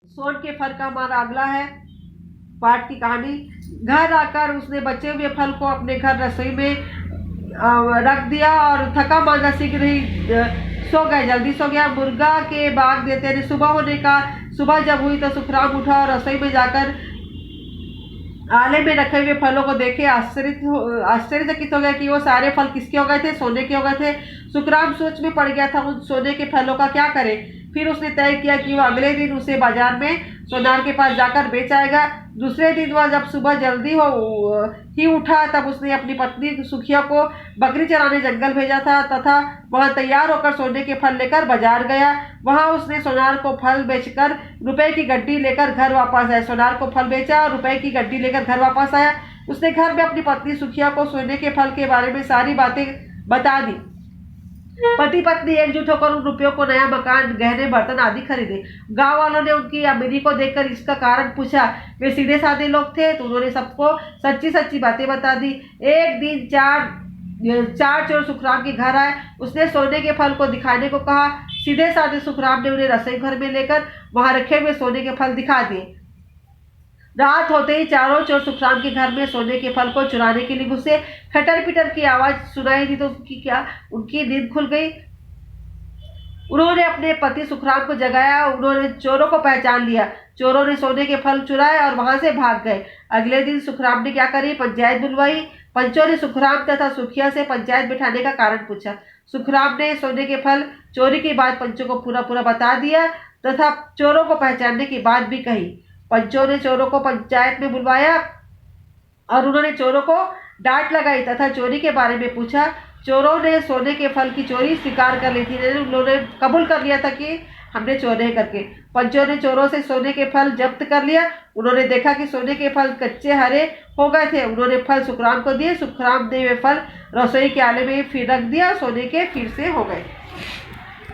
सोन के फल का हमारा अगला है पाठ की कहानी। घर आकर उसने बचे हुए फल को अपने घर रसोई में रख दिया और थका मांदा शीघ्र ही सो गए, जल्दी सो गया। मुर्गा के बाग देते ने सुबह होने का। सुबह जब हुई तो सुखराम उठा और रसोई में जाकर आले में रखे हुए फलों को देखे आश्चर्यचकित हो गया कि वो सारे फल किसके हो गए थे, सोने के हो गए थे। सुखराम सोच में पड़ गया था उन सोने के फलों का क्या करे। फिर उसने तय किया कि वो अगले दिन उसे बाजार में सोनार के पास जाकर बेच आएगा। दूसरे दिन वह जब सुबह जल्दी ही उठा तब उसने अपनी पत्नी सुखिया को बकरी चराने जंगल भेजा था तथा वहां तैयार होकर सोने के फल लेकर बाजार गया। वहां उसने सोनार को फल बेचकर रुपए की गड्डी लेकर घर वापस आया। सोनार को फल बेचा और रुपए की गड्डी लेकर घर वापस आया। उसने घर में अपनी पत्नी सुखिया को सोने के फल के बारे में सारी बातें बता दी। पति पत्नी एकजुट होकर उन रुपयों को नया मकान, गहने, बर्तन आदि खरीदे। गांव वालों ने उनकी अमीरी को देखकर इसका कारण पूछा। वे सीधे साधे लोग थे तो उन्होंने सबको सच्ची सच्ची बातें बता दी। एक दिन चार चोर सुखराम के घर आए। उसने सोने के फल को दिखाने को कहा। सीधे साधे सुखराम ने उन्हें रसोई घर में लेकर वहां रखे हुए सोने के फल दिखा दिए। रात होते ही चारों चोर सुखराम के घर में सोने के फल को चुराने के लिए घुसे। खटर पिटर की आवाज सुनाई दी तो उनकी नींद खुल गई। उन्होंने अपने पति सुखराम को जगाया। उन्होंने चोरों को पहचान लिया। चोरों ने सोने के फल चुराए और वहां से भाग गए। अगले दिन सुखराम ने क्या करी, पंचायत बुलवाई। पंचों ने सुखराम तथा सुखिया से पंचायत बिठाने का कारण पूछा। सुखराम ने सोने के फल चोरी की बात पंचों को पूरा पूरा बता दिया तथा चोरों को पहचानने की बात भी कही। पंचों ने चोरों को पंचायत में बुलवाया और उन्होंने चोरों को डांट लगाई तथा चोरी के बारे में पूछा। चोरों ने सोने के फल की चोरी स्वीकार कर ली थी। उन्होंने कबूल कर लिया था कि हमने चोरी करके। पंचों ने चोरों से सोने के फल जब्त कर लिया। उन्होंने देखा कि सोने के फल कच्चे हरे हो गए थे। उन्होंने फल सुखराम को दिए। सुखराम ने वे फल रसोई के आले में फिर रख दिया। सोने के फिर से हो गए।